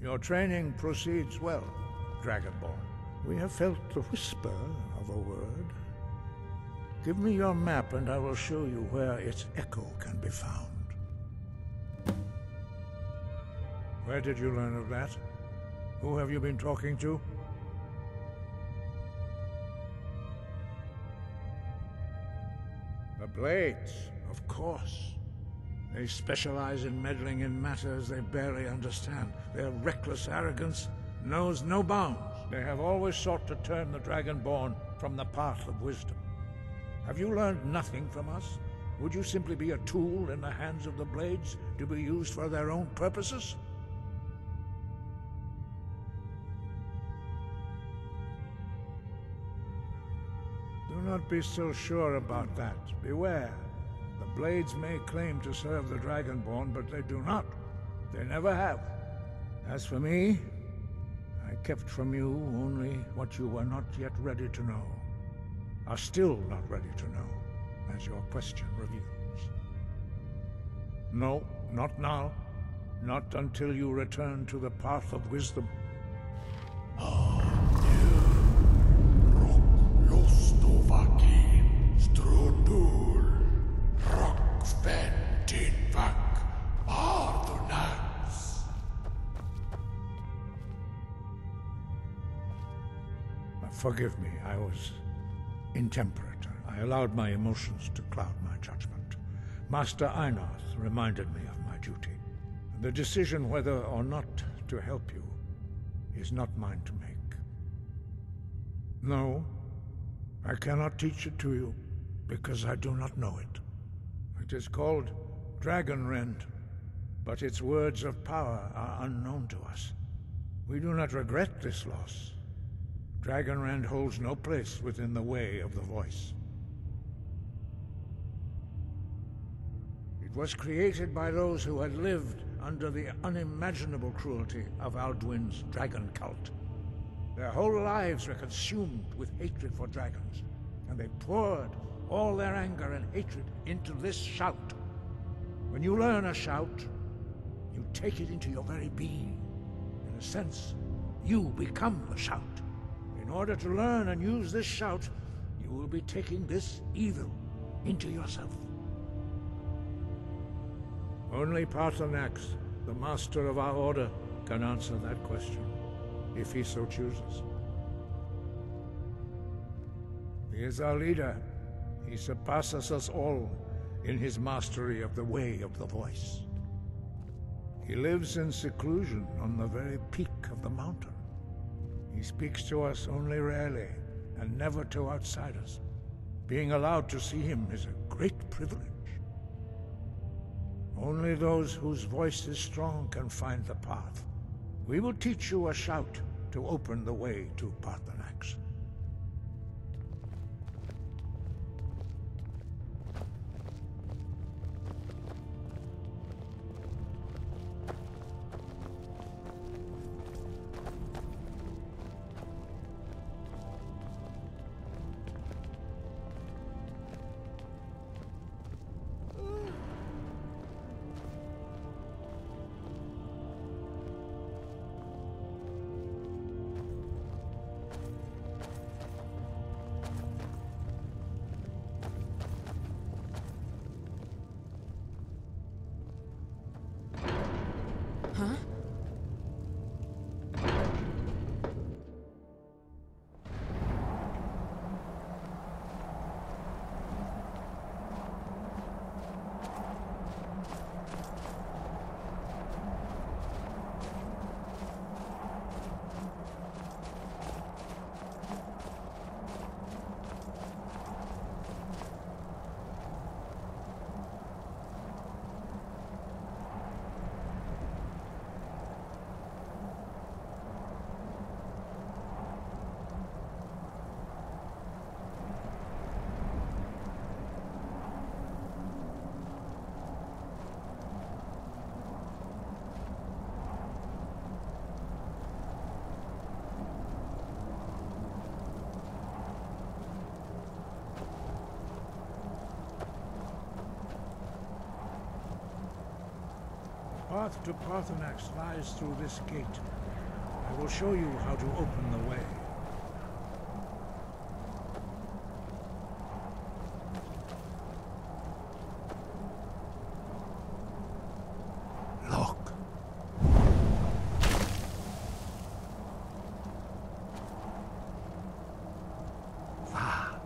Your training proceeds well, Dragonborn. We have felt the whisper of a word. Give me your map and I will show you where its echo can be found. Where did you learn of that? Who have you been talking to? The Blades, of course. They specialize in meddling in matters they barely understand. Their reckless arrogance knows no bounds. They have always sought to turn the Dragonborn from the path of wisdom. Have you learned nothing from us? Would you simply be a tool in the hands of the Blades to be used for their own purposes? Do not be so sure about that. Beware. The Blades may claim to serve the Dragonborn, but they do not. They never have. As for me, I kept from you only what you were not yet ready to know. Are still not ready to know, as your question reveals. No, not now. Not until you return to the path of wisdom. Forgive me, I was intemperate. I allowed my emotions to cloud my judgment. Master Einarth reminded me of my duty. The decision whether or not to help you is not mine to make. No, I cannot teach it to you, because I do not know it. It is called Dragonrend, but its words of power are unknown to us. We do not regret this loss. Dragonrend holds no place within the way of the voice. It was created by those who had lived under the unimaginable cruelty of Alduin's dragon cult. Their whole lives were consumed with hatred for dragons, and they poured all their anger and hatred into this shout. When you learn a shout, you take it into your very being. In a sense, you become the shout. In order to learn and use this shout, you will be taking this evil into yourself. Only Paarthunax, the master of our order, can answer that question, if he so chooses. He is our leader. He surpasses us all in his mastery of the way of the voice. He lives in seclusion on the very peak of the mountain. He speaks to us only rarely, and never to outsiders. Being allowed to see him is a great privilege. Only those whose voice is strong can find the path. We will teach you a shout to open the way to Paarthunax. path to Paarthunax lies through this gate. I will show you how to open the way. Look. Va.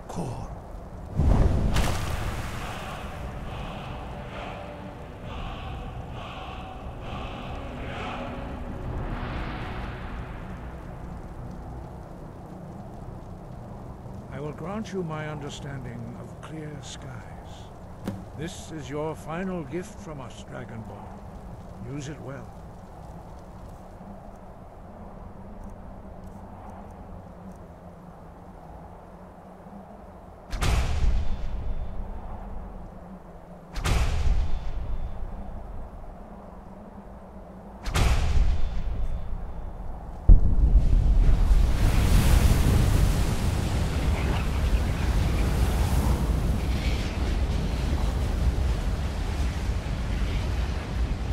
Kor. I will grant you my understanding of clear skies. This is your final gift from us, Dragonborn. Use it well.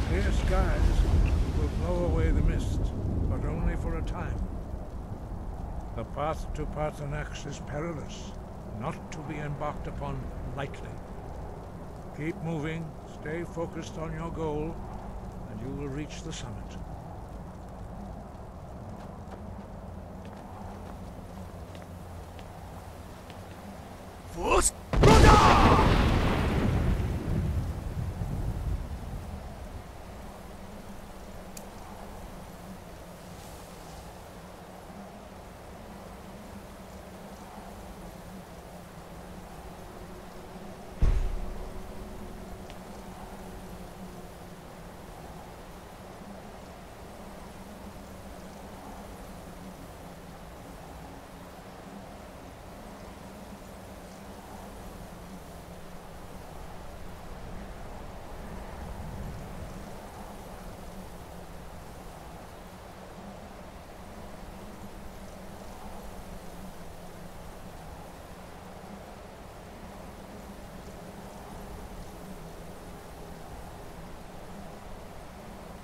Clear skies will blow away the mist, but only for a time. The path to Paarthunax is perilous, not to be embarked upon lightly. Keep moving, stay focused on your goal, and you will reach the summit. Force!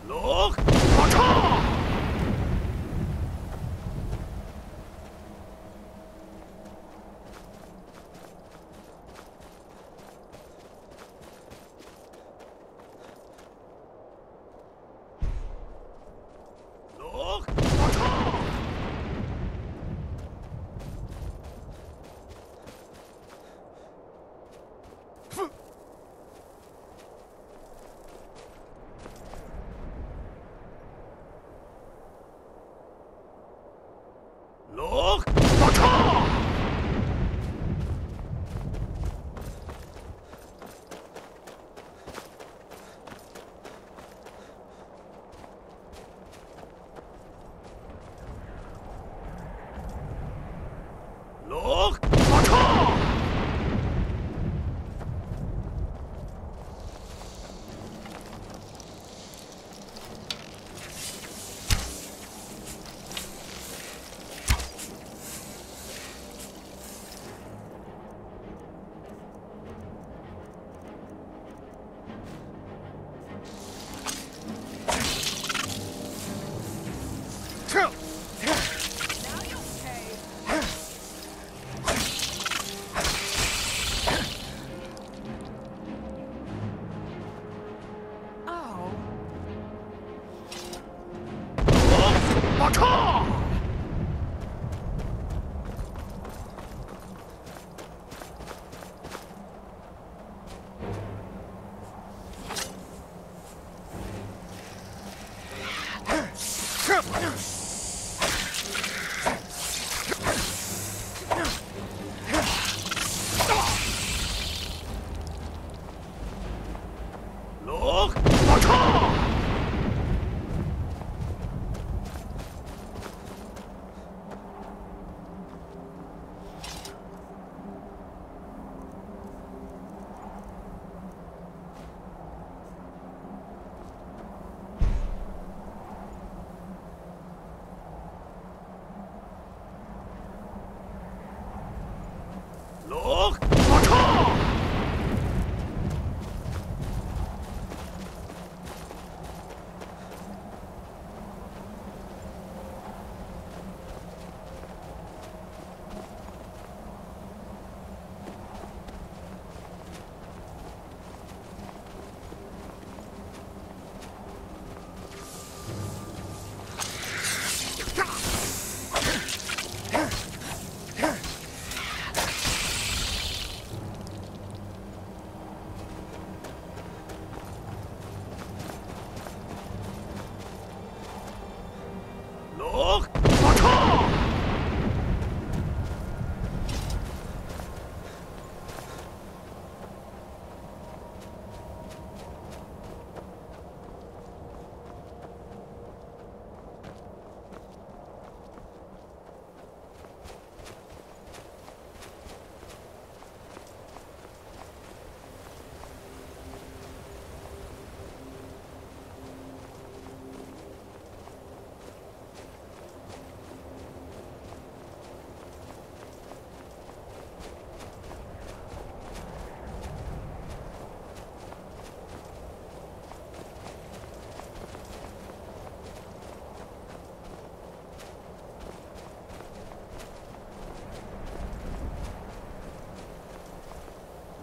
Look! Look! Look! Look! Paarthunax!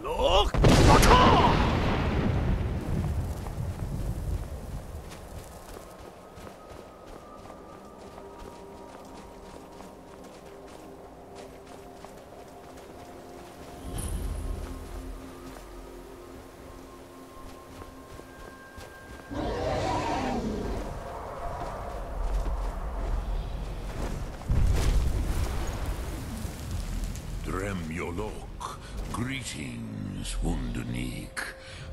Look! Paarthunax! Dremyolok, greetings, Wunderneek.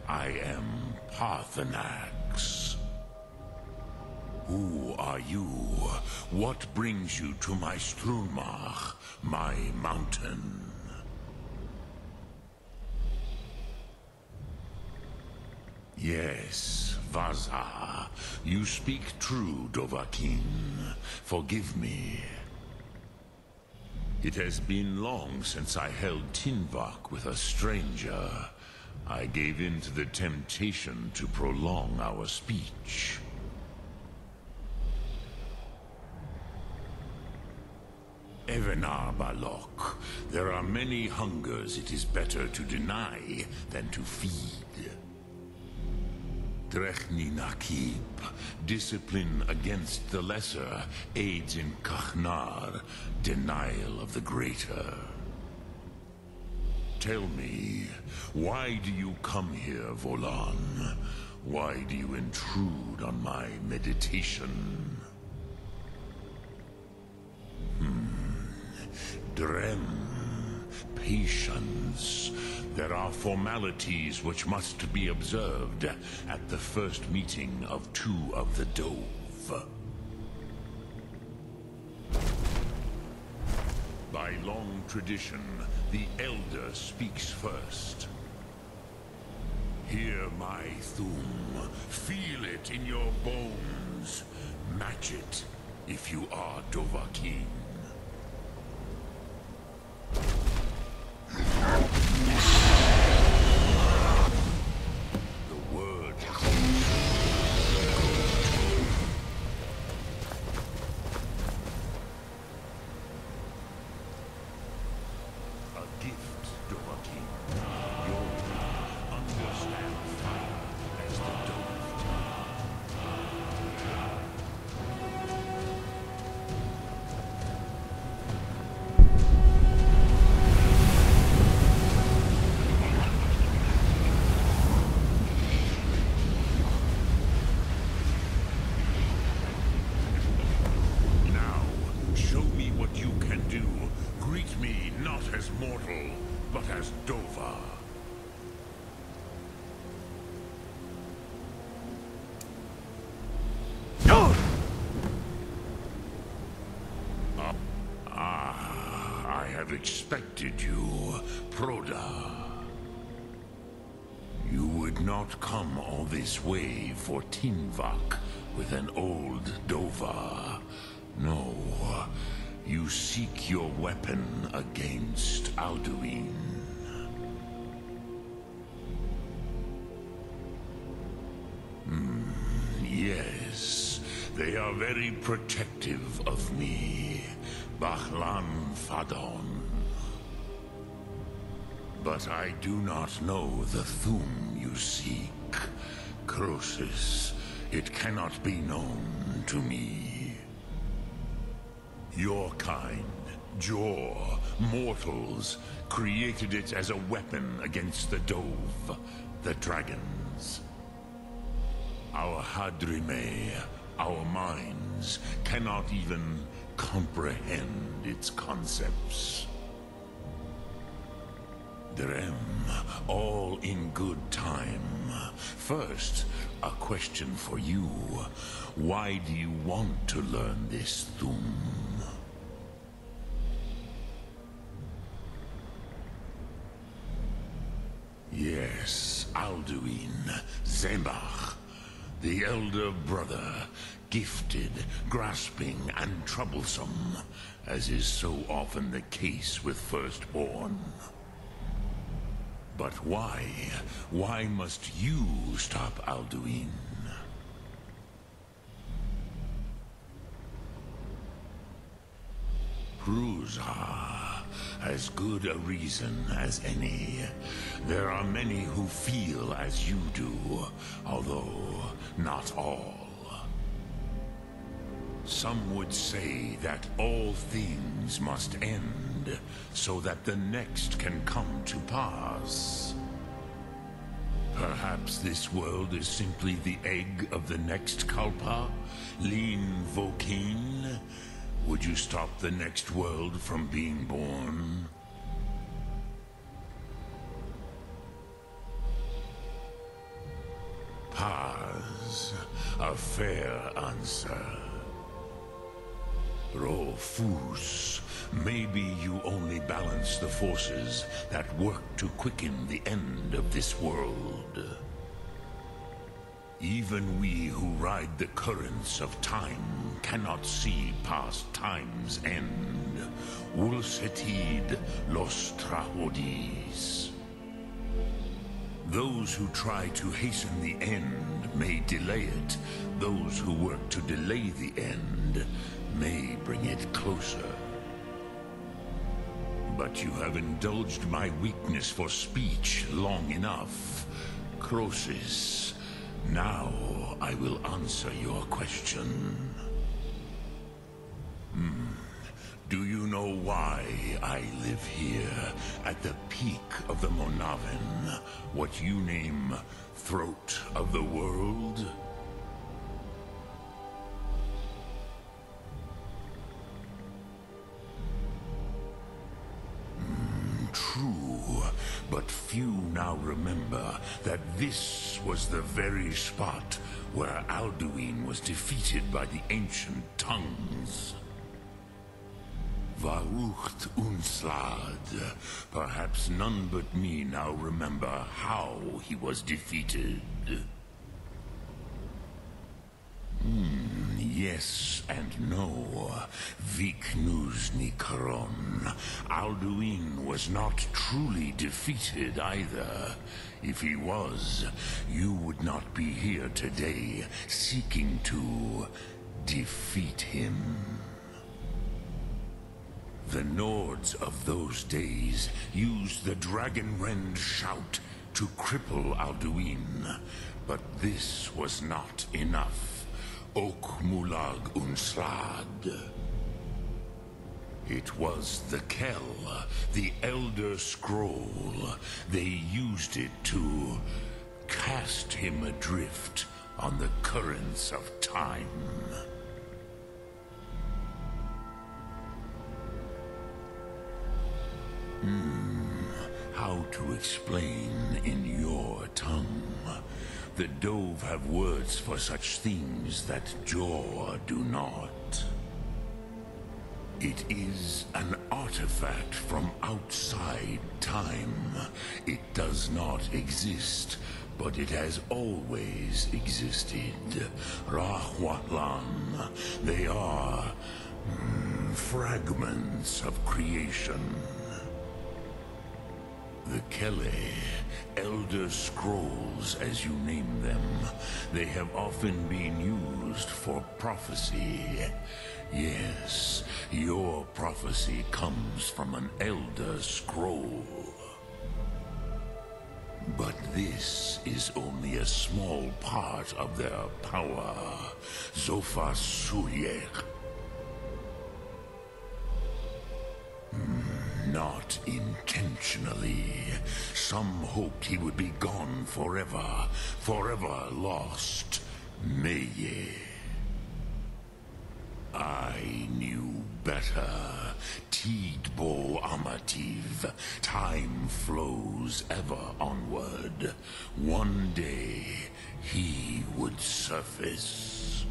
I am Paarthunax. Who are you? What brings you to my Strunmach, my mountain? Yes, Vaza. You speak true, Dovahkiin. Forgive me. It has been long since I held Tinvak with a stranger. I gave in to the temptation to prolong our speech. Evenar Balok, there are many hungers it is better to deny than to feed. Drechni Nakib, discipline against the lesser, aids in Kachnar, denial of the greater. Tell me, why do you come here, Volan? Why do you intrude on my meditation? Drem, patience. There are formalities which must be observed at the first meeting of two of the Dove. By long tradition, the Elder speaks first. Hear my Thum. Feel it in your bones. Match it if you are Dovahkiin. Mortal, but as Dova. I have expected you, Proda. You would not come all this way for Tinvak with an old Dova. No. You seek your weapon against Alduin. Yes, they are very protective of me, Bahlan Fadon. But I do not know the Thum you seek. Croesus, it cannot be known to me. Your kind, Jor, mortals, created it as a weapon against the Dove, the dragons. Our Hadrime, our Our minds cannot even comprehend its concepts. Drem, all in good time. First, a question for you. Why do you want to learn this Thum? Yes, Alduin, Zembach, the elder brother, gifted, grasping, and troublesome, as is so often the case with firstborn. But why? Why must you stop Alduin? Prusa, as good a reason as any. There are many who feel as you do, although not all. Some would say that all things must end, so that the next can come to pass. Perhaps this world is simply the egg of the next Kalpa? Lean Vokin? Would you stop the next world from being born? Paz, a fair answer. Rofus, maybe you only balance the forces that work to quicken the end of this world. Even we who ride the currents of time cannot see past time's end. Ulsetid los trahodis. Those who try to hasten the end may delay it. Those who work to delay the end may bring it closer. But you have indulged my weakness for speech long enough. Croesus, now I will answer your question. Do you know why I live here, at the peak of the Monaven, what you name throat of the world? True, but few now remember that this was the very spot where Alduin was defeated by the ancient tongues. Varucht Unslad. Perhaps none but me now remember how he was defeated. Yes and no. Viknuzny Karon. Alduin was not truly defeated either. If he was, you would not be here today seeking to defeat him. The Nords of those days used the Dragonrend shout to cripple Alduin, but this was not enough. Ok Mulag Unslad. It was the Kell, the Elder Scroll. They used it to cast him adrift on the currents of time. How to explain in your tongue? The Dove have words for such things that Jor do not. It is an artifact from outside time. It does not exist, but it has always existed. Rahwatlan. They are fragments of creation. The Kele, Elder Scrolls as you name them, they have often been used for prophecy. Yes, your prophecy comes from an Elder Scroll. But this is only a small part of their power. Zofa Suyek. Not intentionally. Some hoped he would be gone forever, forever lost. Meye. better. Tidbo Amativ. Time flows ever onward. One day, he would surface.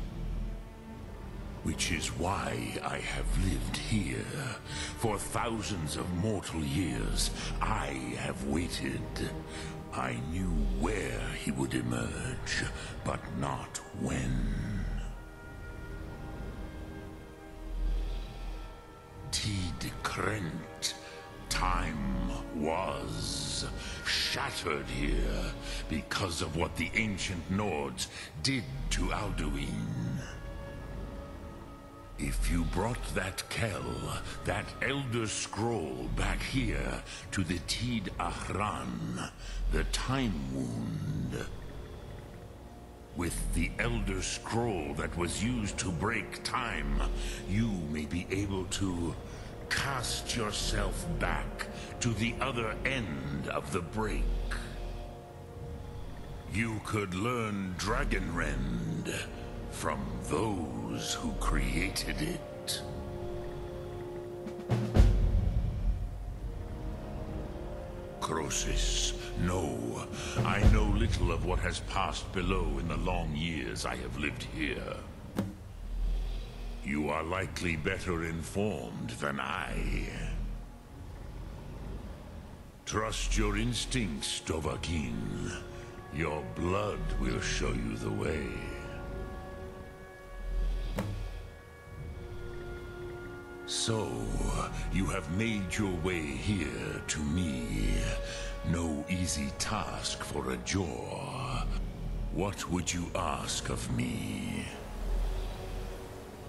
Which is why I have lived here. For thousands of mortal years, I have waited. I knew where he would emerge, but not when. Tid Krent. Time was shattered here because of what the ancient Nords did to Alduin. If you brought that Kell, that Elder Scroll back here to the Tid Ahran, the Time Wound, with the Elder Scroll that was used to break time, you may be able to cast yourself back to the other end of the break. You could learn Dragonrend from those who created it. Crosis, no. I know little of what has passed below in the long years I have lived here. You are likely better informed than I. Trust your instincts, Dovahkiin. Your blood will show you the way. So, you have made your way here to me. No easy task for a Jor. What would you ask of me?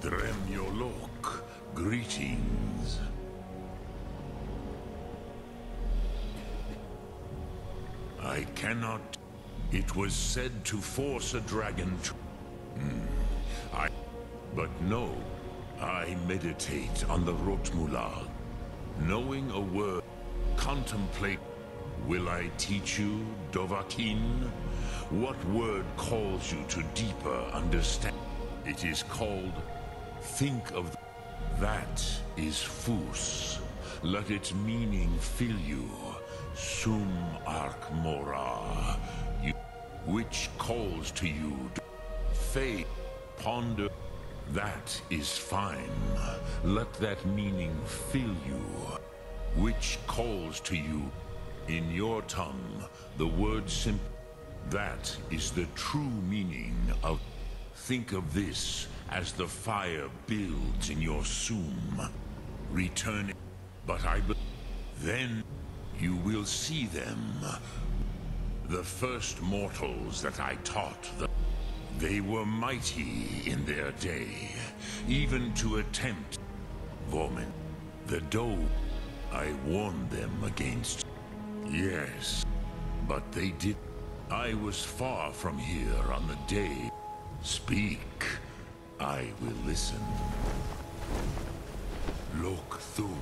Dremyolok, greetings. I cannot... It was said to force a dragon to... But no. I meditate on the Rotmulag. Knowing a word, contemplate. Will I teach you, Dovahkiin? What word calls you to deeper understanding? It is called think of. That is Fus. Let its meaning fill you. Sum Ark Mora. Which calls to you. Faith. Ponder. That is fine. Let that meaning fill you. Which calls to you. In your tongue, the word simple. That is the true meaning of. Think of this as the fire builds in your Sum. Return it. But then you will see them. The first mortals that I taught them. They were mighty in their day, even to attempt. Vormin, the Dove, I warned them against. Yes, but they did. I was far from here on the day. Speak, I will listen. Lok Thum.